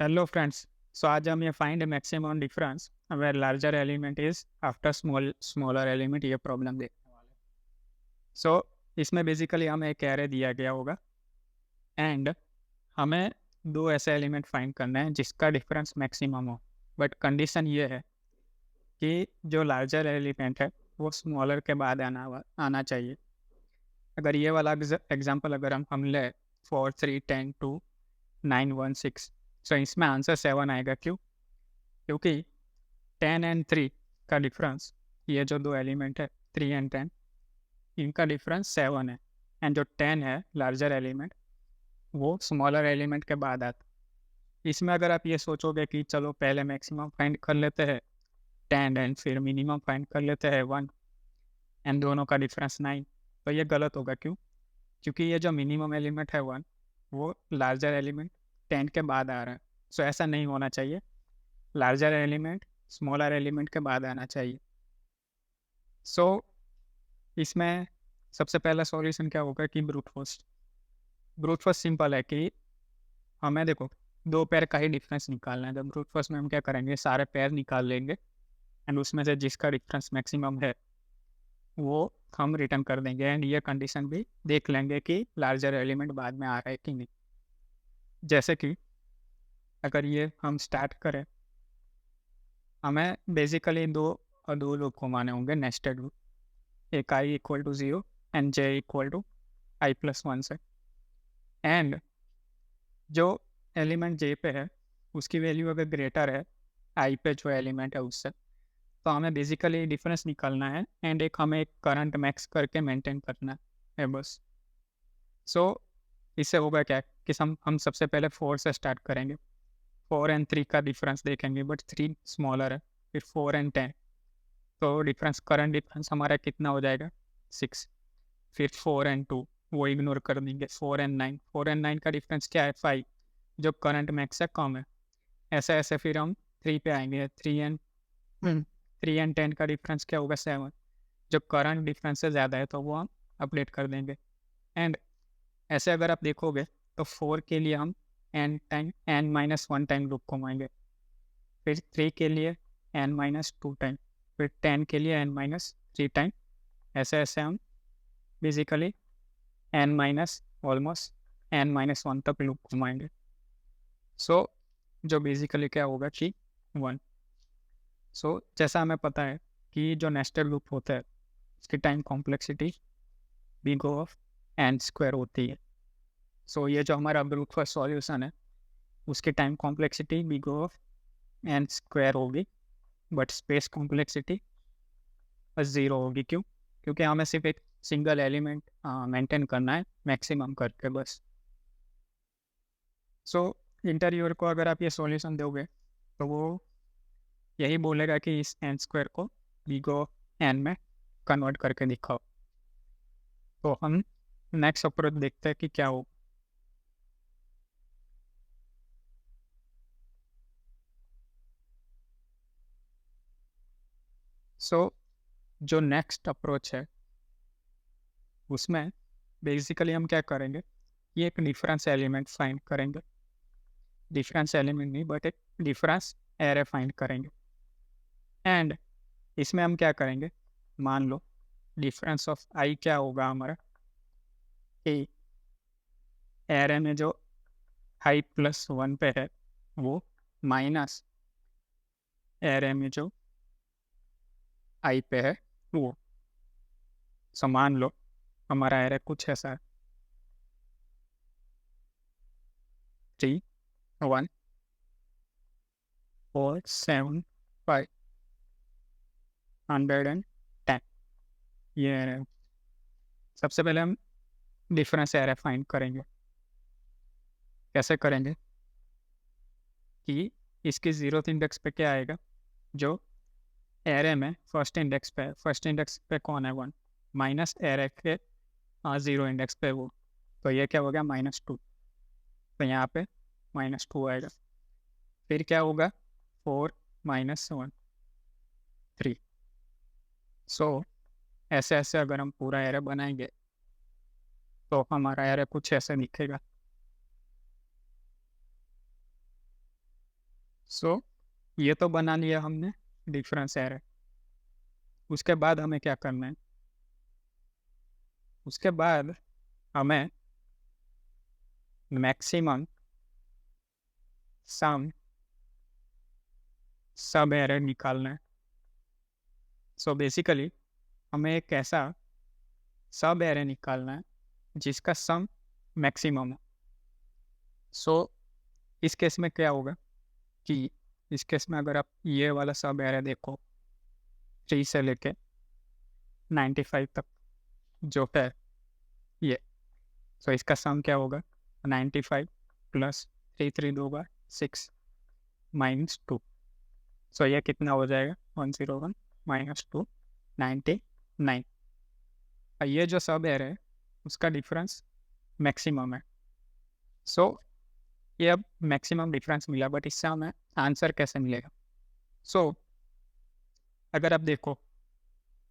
Hello friends. सो आज हम ये find maximum difference where larger element is after smaller element ये प्रॉब्लम देखने वाले हैं। सो इसमें बेसिकली हमें एक एरे दिया गया होगा एंड हमें दो ऐसे एलिमेंट फाइंड करने हैं जिसका डिफरेंस मैक्सिमम हो। बट कंडीशन ये है कि जो लार्जर एलिमेंट है वो स्मॉलर के बाद आना चाहिए। अगर ये वाला एग्जांपल अगर हम ले 4 3 10 2 9 1 6, सो इसमें आंसर 7 आएगा। क्यों? क्योंकि 10 और 3 का डिफरेंस, ये जो दो एलिमेंट है 3 और 10, इनका डिफरेंस 7 है। एंड जो 10 है लार्जर एलिमेंट, वो स्मॉलर एलिमेंट के बाद आता है। इसमें अगर आप ये सोचोगे कि चलो पहले मैक्सिमम फाइंड कर लेते हैं 10 एंड फिर मिनिमम फाइंड कर लेते हैं 1 एंड दोनों का डिफरेंस 9, तो ये गलत होगा। क्यों? क्योंकि ये जो मिनिमम एलिमेंट है 1, वो लार्जर एलिमेंट 10 के बाद आ रहा है। सो ऐसा नहीं होना चाहिए। लार्जर एलिमेंट स्मॉलर एलिमेंट के बाद आना चाहिए। सो इसमें सबसे पहला सॉल्यूशन क्या होगा कि brute force. Brute force simple है कि हमें देखो दो पेयर का ही डिफरेंस निकालना है। तो ब्रूट फोर्स में हम क्या करेंगे, सारे पेयर निकाल लेंगे एंड उसमें से जिसका डिफरेंस मैक्सिमम है वो हम रिटर्न कर देंगे। एंड ये कंडीशन भी देख लेंगे कि लार्जर एलिमेंट बाद में आ रहा है कि नहीं। जैसे कि अगर ये हम स्टार्ट करें, हमें बेसिकली दो लूप घुमाने होंगे नेस्टेड लूप। एक I equal to 0 and J equal to i+1 से। एंड जो एलिमेंट जे पे है उसकी वैल्यू अगर ग्रेटर है आई पे जो एलिमेंट है उससे, तो हमें बेसिकली डिफरेंस निकालना है एंड हमें एक करंट मैक्स करके मेंटेन करना है बस। सो इससे होगा क्या कि हम सबसे पहले 4 से स्टार्ट करेंगे। 4 और 3 का डिफरेंस देखेंगे बट 3 स्मॉलर है। फिर 4 और 10, तो डिफरेंस करंट डिफरेंस हमारा कितना हो जाएगा 6। फिर 4 और 2 वो इग्नोर कर देंगे। 4 और 9 का डिफरेंस क्या है 5, जो करंट मैक्स से कम है। ऐसे ऐसे फिर हम 3 पे आएंगे। 3 एंड 10 का डिफरेंस क्या होगा 7, जो करंट डिफरेंस से ज़्यादा है तो वो हम अपडेट कर देंगे। एंड ऐसे अगर आप देखोगे तो 4 के लिए हम n-1 टाइम लूप घुमाएंगे। फिर 3 के लिए n-2 टाइम। फिर 10 के लिए n-3 टाइम। ऐसे ऐसे हम basically n minus almost n-1 तक लूप घुमाएंगे। सो जो बेसिकली क्या होगा कि 1। सो जैसा हमें पता है कि जो नेस्टेड लूप होता है उसकी time complexity big of N square होती है। सो ये जो हमारा ब्रूट फॉर्स सॉल्यूशन है उसकी time complexity big of N square होगी, बट स्पेस कॉम्प्लेक्सिटी 0 होगी। क्यों? क्योंकि हमें सिर्फ एक सिंगल एलिमेंट मेंटेन करना है मैक्सिमम करके बस। सो इंटरव्यूअर को अगर आप ये सॉल्यूशन दोगे तो वो यही बोलेगा कि इस एन स्क्वायर को बिग ऑफ एन में कन्वर्ट करके दिखाओ। तो हम नेक्स्ट अप्रोच देखते हैं कि क्या हो। सो जो नेक्स्ट अप्रोच है उसमें बेसिकली हम क्या करेंगे, ये एक डिफरेंस एलिमेंट फाइंड करेंगे। डिफरेंस एलिमेंट नहीं बट एक डिफरेंस एरे फाइंड करेंगे। एंड इसमें हम क्या करेंगे, मान लो डिफरेंस ऑफ आई क्या होगा हमारा कि एरे में जो i+1 पे है वो माइनस एरे में जो आई पे है वो। सो मान लो हमारा एरे कुछ ऐसा है 3 1 4 7 5 110। ये एरे। सबसे पहले हम डिफरेंस एरे फाइंड करेंगे। कैसे करेंगे कि इसके 0th इंडेक्स पे क्या आएगा, जो एरे में फर्स्ट इंडेक्स पे कौन है 1, माइनस एरे के 0 इंडेक्स पे वो, तो ये क्या हो गया -2। तो यहाँ पे -2 आएगा। फिर क्या होगा 4 - 1 3। सो ऐसे ऐसे अगर हम पूरा एरे बनाएंगे तो हमारा एरे कुछ ऐसे दिखेगा। सो ये तो बना लिया हमने डिफरेंस एरे। उसके बाद हमें क्या करना है? उसके बाद हमें मैक्सिमम सम सब एरे निकालना है। सो बेसिकली हमें एक ऐसा सब एरे निकालना है जिसका सम मैक्सिमम है। सो इस केस में क्या होगा कि इस केस में अगर आप ये वाला सब एरे देखो 3 से लेके 95 तक जो है ये, सो इसका सम क्या होगा? 95 प्लस 3 3 2 बार 6 माइनस 2। सो ये कितना हो जाएगा? 101 माइनस 2 99। और ये जो सब एरे है उसका डिफरेंस मैक्सिमम है। सो ये अब मैक्सिमम डिफरेंस मिला, बट इससे हमें आंसर कैसे मिलेगा? सो अगर आप देखो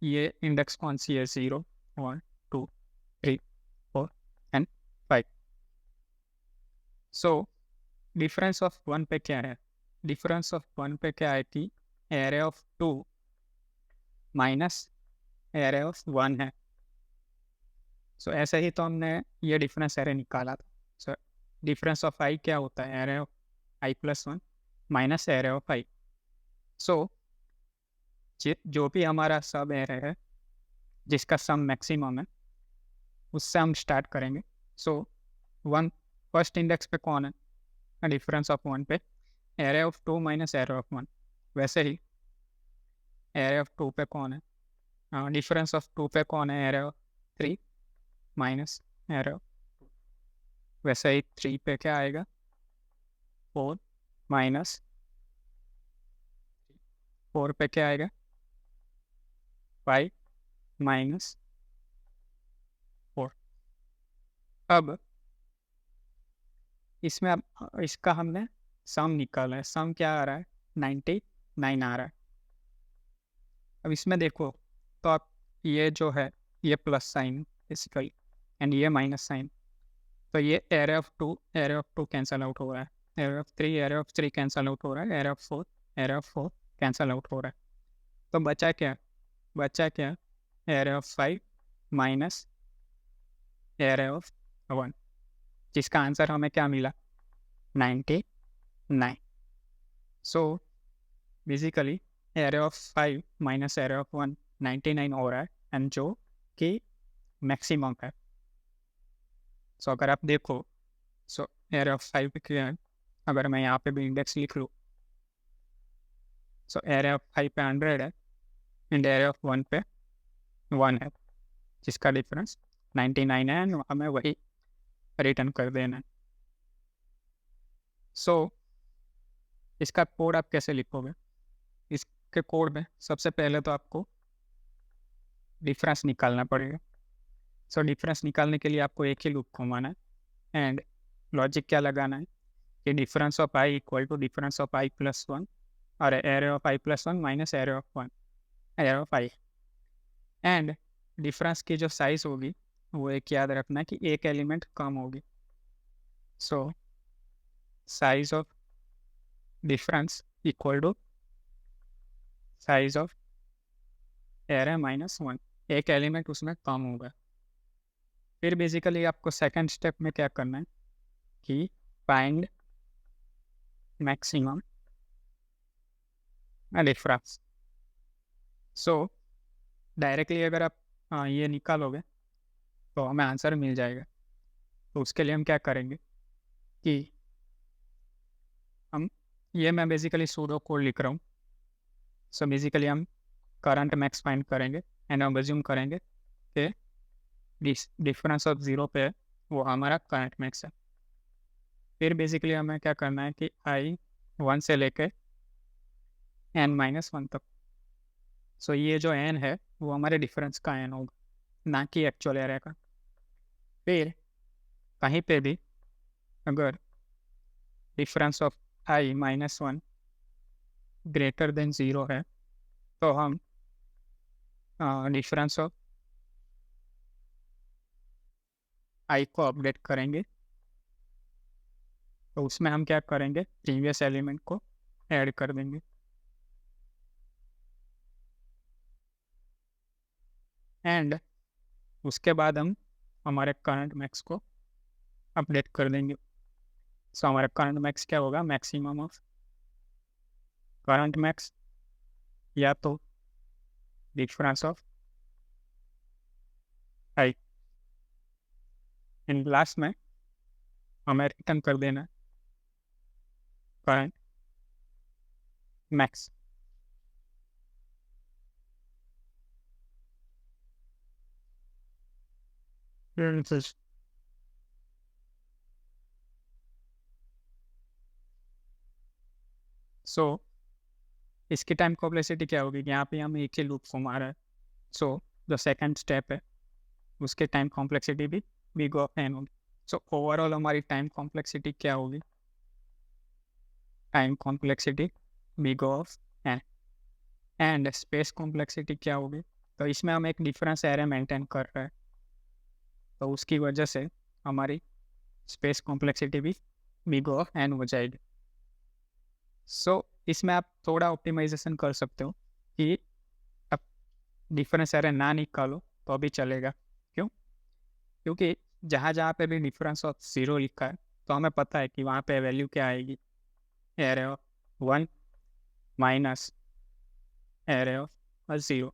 ये इंडेक्स कौन सी है? 0 1 2 3 4 एंड 5। सो डिफरेंस ऑफ 1 पे क्या है? डिफरेंस ऑफ 1 पे क्या है कि array of 2 minus array of 1 है। सो ऐसे ही तो हमने ये डिफरेंस एरे निकाला था। सो डिफरेंस ऑफ आई क्या होता है? Array of I plus 1 minus array of I. So जो भी हमारा सब एरे है जिसका सम मैक्सिमम है उससे हम स्टार्ट करेंगे। सो 1 फर्स्ट इंडेक्स पे कौन है? डिफरेंस ऑफ 1 पे array of 2 minus array of 1। वैसे ही एरे ऑफ 2 पे कौन है? डिफरेंस ऑफ 2 पे कौन है? Array of 3 minus array of. वैसे ही 3 पे क्या आएगा? 4 माइनस 4 पे क्या आएगा? 5 माइनस 4। अब इसमें अब इसका हमने सम निकाला है। सम क्या आ रहा है? 99 आ रहा है। अब इसमें देखो तो आप ये जो है ये प्लस साइन बेसिकली एंड ये माइनस साइन, तो ये array of two cancel out हो रहा है, array of three cancel out हो रहा है, array of four cancel out हो रहा है। तो बचा क्या? Array of 5 minus array of 1, जिसका आंसर हमें क्या मिला? 99। So basically array of 5 minus array of 1 99 हो रहा है, एंड जो कि मैक्सिमम है। सो अगर आप देखो सो एरे ऑफ 5 पे क्या है? अगर मैं यहाँ पे भी इंडेक्स लिख लूँ, सो एरे ऑफ 5 पे 100 है एंड एरे ऑफ 1 पे 1 है, जिसका डिफरेंस 99 है एंड हमें वही रिटर्न कर देना है। सो इसका कोड आप कैसे लिखोगे? इसके कोड में सबसे पहले तो आपको डिफरेंस निकालना पड़ेगा। सो डिफरेंस निकालने के लिए आपको एक ही लूप घुमाना है एंड लॉजिक क्या लगाना है कि difference of I equal to difference of I plus 1 और array of I plus 1 minus array of 1 array of I. And difference की जो साइज होगी वो एक याद रखना कि एक एलिमेंट कम होगी। So size of difference equal to size of array minus 1, एक एलिमेंट उसमें कम होगा। फिर बेसिकली आपको सेकंड स्टेप में क्या करना है कि फाइंड मैक्सिमम डिफरेंस। सो डायरेक्टली अगर आप ये निकालोगे तो हमें आंसर मिल जाएगा। तो उसके लिए हम क्या करेंगे कि मैं बेसिकली सूडो कोड लिख रहा हूँ। सो बेसिकली हम करंट मैक्स फाइंड करेंगे एंड हम अज्यूम करेंगे कि डिफरेंस ऑफ 0 पे वो हमारा करंट मैक्स है। फिर बेसिकली हमें क्या करना है कि आई 1 से लेके n माइनस 1 तक, सो ये जो n है वो हमारे डिफरेंस का n होगा, ना कि एक्चुअल एरे का। फिर कहीं पे भी अगर difference of I minus 1 greater than 0 है तो हम डिफरेंस ऑफ आई को अपडेट करेंगे। तो उसमें हम क्या करेंगे? प्रीवियस एलिमेंट को ऐड कर देंगे। एंड उसके बाद हम हमारे करंट मैक्स को अपडेट कर देंगे। सो हमारा करंट मैक्स क्या होगा, मैक्सिमम ऑफ करंट मैक्स या तो difference of I. And last में हमें रिटर्न कर देना करंट मैक्स। सो इसकी टाइम कॉम्प्लेक्सिटी क्या होगी, यहाँ पे हम एक ही लूप को मारा है। सो जो सेकंड स्टेप है उसके टाइम कॉम्प्लेक्सिटी भी बिग ऑफ एन होगी। सो ओवरऑल हमारी टाइम कॉम्प्लेक्सिटी क्या होगी, time complexity big of N. And space complexity क्या होगी, तो इसमें हम एक डिफरेंस एरे मेंटेन कर रहे हैं, तो उसकी वजह से हमारी स्पेस कॉम्प्लेक्सिटी भी बिग ऑफ एन हो जाएगी। सो इसमें आप थोड़ा ऑप्टिमाइजेशन कर सकते हो कि अब डिफरेंस एरे ना निकालो तो भी चलेगा। क्यों? क्योंकि जहाँ जहाँ पे भी डिफरेंस ऑफ 0 लिखा है तो हमें पता है कि वहाँ पे वैल्यू क्या आएगी, array of 1 minus array of 0।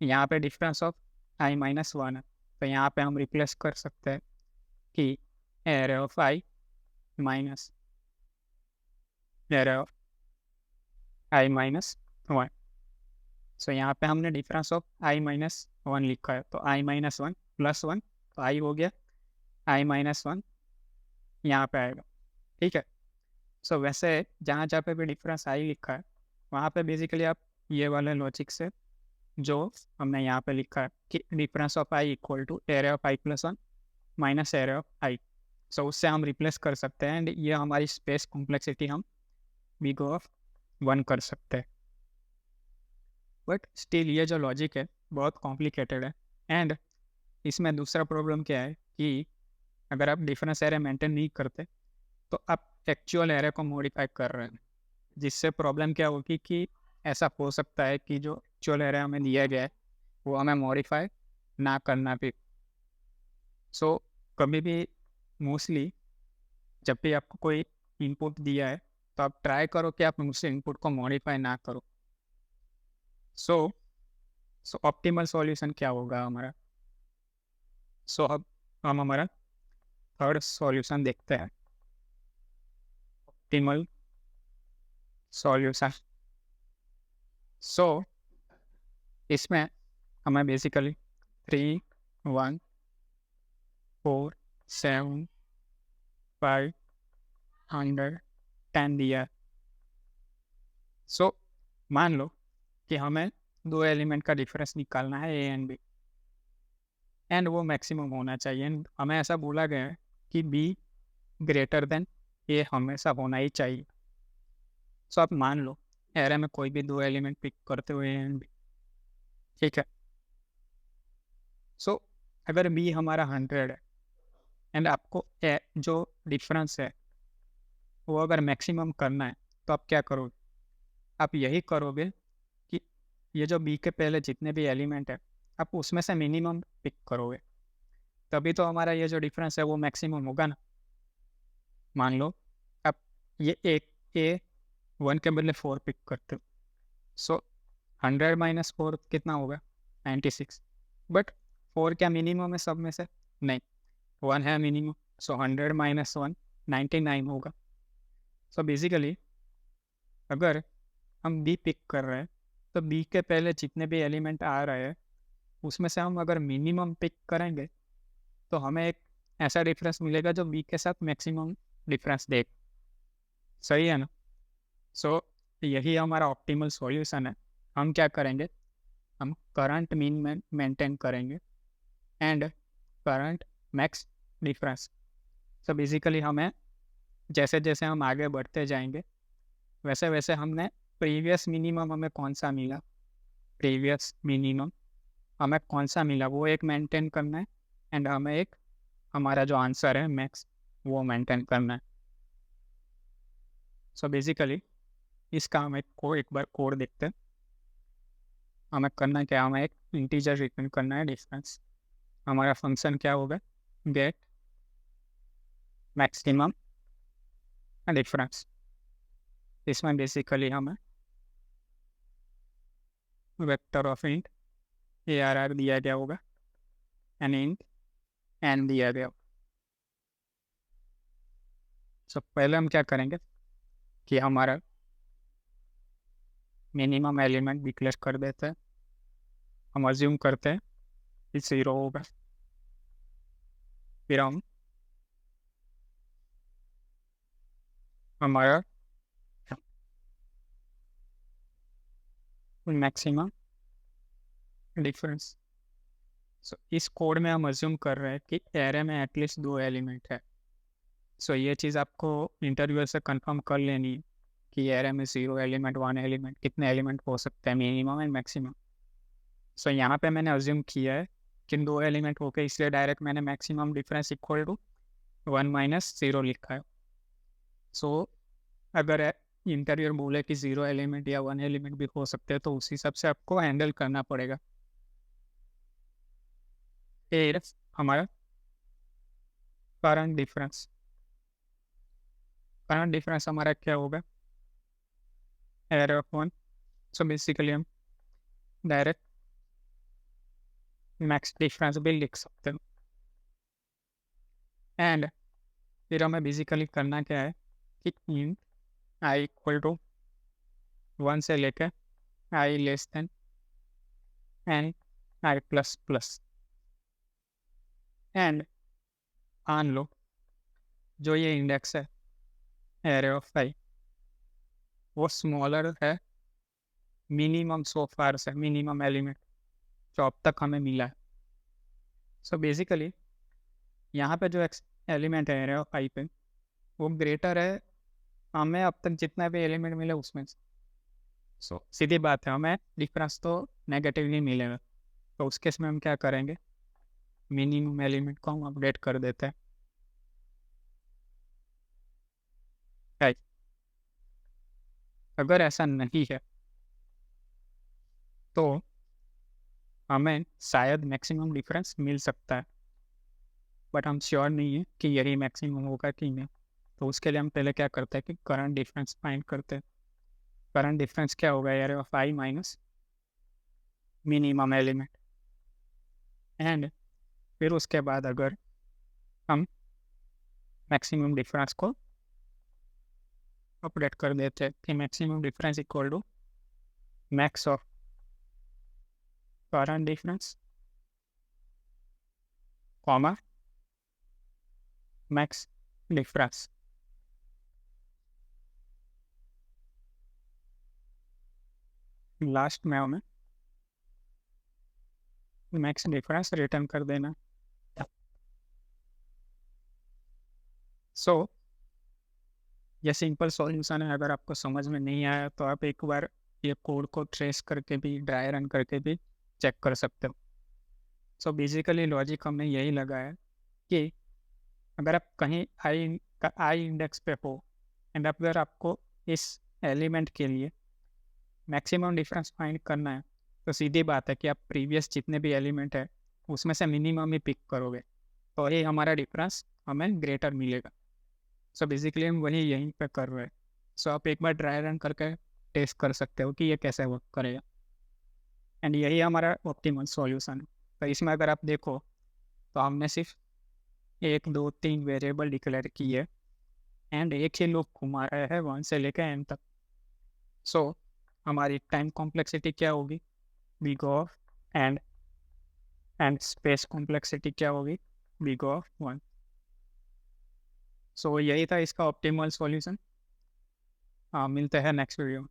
यहाँ पे डिफरेंस ऑफ आई माइनस 1 है, तो यहाँ पे हम रिप्लेस कर सकते हैं कि array of I minus array of I minus 1। सो यहाँ पे हमने डिफरेंस ऑफ आई माइनस 1 लिखा है, तो आई माइनस 1 प्लस 1 तो आई हो गया आई माइनस 1 यहाँ पे आएगा। ठीक है। सो वैसे जहाँ जहाँ पे भी डिफरेंस आई लिखा है वहाँ पे बेसिकली आप ये वाले लॉजिक से जो हमने यहाँ पे लिखा है कि difference of I equal to array of I plus 1 minus array of I, so उससे हम रिप्लेस कर सकते हैं। एंड ये हमारी स्पेस कॉम्प्लेक्सिटी हम बिग ऑफ 1 कर सकते हैं। बट स्टिल ये जो लॉजिक है बहुत कॉम्प्लिकेटेड है। एंड इसमें दूसरा प्रॉब्लम क्या है कि अगर आप डिफरेंस एरे मेंटेन नहीं करते तो आप एक्चुअल एरे को मॉडिफाई कर रहे हैं, जिससे प्रॉब्लम क्या होगी कि ऐसा हो सकता है कि जो एक्चुअल एरे हमें दिया गया है वो हमें मॉडिफाई ना करना भी। सो कभी भी मोस्टली जब भी आपको कोई इनपुट दिया है तो आप ट्राई करो कि आप उस इनपुट को मॉडिफाई ना करो। सो ऑप्टिमल सॉल्यूशन क्या होगा हमारा। अब हम हमारा थर्ड सॉल्यूशन देखते हैं, ऑप्टिमल सॉल्यूशन। इसमें हमें बेसिकली 3 1 4 7 5 100 10 दिया। मान लो कि हमें 2 एलिमेंट का डिफरेंस निकालना है ए एंड बी, एंड वो मैक्सिमम होना चाहिए। एंड हमें ऐसा बोला गया है कि बी ग्रेटर देन ए हमेशा होना ही चाहिए। आप मान लो एरे में कोई भी 2 एलिमेंट पिक करते हुए ए एंड बी, ठीक है। अगर बी हमारा 100 है एंड आपको जो डिफरेंस है वो अगर मैक्सिमम करना है तो आप क्या करोगे, आप यही करोगे कि ये जो बी के पहले जितने भी एलिमेंट है आप उसमें से मिनिमम पिक करोगे, तभी तो हमारा ये जो डिफरेंस है वो मैक्सिमम होगा ना। मान लो आप ये ए 1 के बदले 4 पिक करते हो, 100 माइनस 4 कितना होगा, 96। बट 4 क्या मिनिमम है सब में से, नहीं, 1 है मिनिमम। 100 माइनस 1 99 होगा। बेसिकली अगर हम बी पिक कर रहे हैं तो बी के पहले जितने भी एलिमेंट आ रहे हैं उसमें से हम अगर मिनिमम पिक करेंगे तो हमें एक ऐसा डिफरेंस मिलेगा जो बी के साथ मैक्सिमम डिफरेंस दे। सही है ना। यही हमारा ऑप्टिमल सॉल्यूशन है। हम क्या करेंगे, हम करंट मीन मेंटेन करेंगे and current max difference. Basically हमें जैसे जैसे हम आगे बढ़ते जाएंगे वैसे वैसे हमने प्रीवियस मिनिमम हमें कौन सा मिला, प्रीवियस मिनिमम हमें कौन सा मिला वो एक मेंटेन करना है, एंड हमें एक हमारा जो आंसर है मैक्स वो मेंटेन करना है। बेसिकली इसका हम एक बार कोड देखते हैं। हमें करना क्या, हमें एक इंटीजर रिटर्न करना है डिफरेंस। हमारा फंक्शन क्या होगा, गेट मैक्सिमम डिफरेंस। इसमें बेसिकली हमें वेक्टर ऑफ इंट ARR दिया गया होगा एंड इंट एन दिया गया होगा। पहले हम क्या करेंगे कि हमारा मिनिमम एलिमेंट डिक्लेयर कर देते हैं। हम अज्यूम करते हैं कि 0 होगा। फिर हम हमारा मैक्सिमम डिफरेंस। इस कोड में हम अज्यूम कर रहे हैं कि एरे में एटलीस्ट 2 एलिमेंट है। ये चीज़ आपको इंटरव्यू से कंफर्म कर लेनी है कि एरे में 0 एलिमेंट 1 एलिमेंट कितने एलिमेंट हो सकते हैं, मिनिमम एंड मैक्सिमम। यहाँ पे मैंने अज्यूम किया है कि 2 एलिमेंट होके, इसलिए डायरेक्ट मैंने मैक्सिमम डिफरेंस इक्वल टू 1 - 0 लिखा है। अगर इंटरव्यूअर बोले कि 0 एलिमेंट या 1 एलिमेंट भी हो सकते हैं तो उस हिसाब से आपको हैंडल करना पड़ेगा। फिर हमारा करंट डिफरेंस हमारा क्या होगा, एरे ऑफ 1। बेसिकली हम डायरेक्ट मैक्स डिफरेंस भी लिख सकते हैं। एंड फिर हमें बेसिकली करना क्या है कि इन आई इक्वल टू 1 से लेकर I less than n I plus plus. And मान लो जो ये इंडेक्स है एरे ऑफ आई वो स्मॉलर है मिनिमम सो फार से, मिनिमम एलिमेंट जो अब तक हमें मिला है। बेसिकली यहाँ पे जो एलिमेंट है एरे ऑफ आई पे वो ग्रेटर है हमें अब तक जितना भी एलिमेंट मिले उसमें से। सीधी बात है, हमें डिफरेंस तो नेगेटिव ही मिलेगा। तो उस केस में हम क्या करेंगे, मिनिमम एलिमेंट को हम अपडेट कर देते हैं। अगर ऐसा नहीं है तो हमें शायद मैक्सिमम डिफरेंस मिल सकता है, बट हम श्योर नहीं है कि यही मैक्सिमम होगा कि नहीं। तो उसके लिए हम पहले क्या करते हैं कि करंट डिफरेंस फाइंड करते हैं। करंट डिफरेंस क्या होगा, array of I minus minimum element. And फिर उसके बाद अगर हम मैक्सिमम डिफरेंस को अपडेट कर देते हैं कि maximum difference equal to max of current difference comma max difference. Last में हमें मैक्स डिफरेंस रिटर्न कर देना। यह सिंपल सॉल्यूशन है। अगर आपको समझ में नहीं आया तो आप एक बार ये कोड को ट्रेस करके भी, ड्राई रन करके भी चेक कर सकते हो। बेसिकली लॉजिक हमने यही लगाया कि अगर आप कहीं आई इंडेक्स पे हो एंड अगर आपको इस एलिमेंट के लिए मैक्सिमम डिफरेंस फाइंड करना है तो सीधी बात है कि आप प्रीवियस जितने भी एलिमेंट है उसमें से मिनिमम ही पिक करोगे तो ये हमारा डिफरेंस हमें ग्रेटर मिलेगा। बेसिकली हम वही यहीं पे कर रहे हैं। आप एक बार ड्राई रन करके टेस्ट कर सकते हो कि ये कैसे वर्क करेगा। एंड यही हमारा ऑप्टिमल सॉल्यूशन है। तो इसमें अगर आप देखो तो हमने सिर्फ 1 2 3 वेरिएबल डिक्लेयर किए एंड एक ही लूप घुमा रहे हैं 1 से लेकर n तक। हमारी टाइम कॉम्प्लेक्सिटी क्या होगी, big of and space complexity क्या होगी, बिग ऑफ 1। यही था इसका ऑप्टिमल सॉल्यूशन। मिलते हैं नेक्स्ट वीडियो में।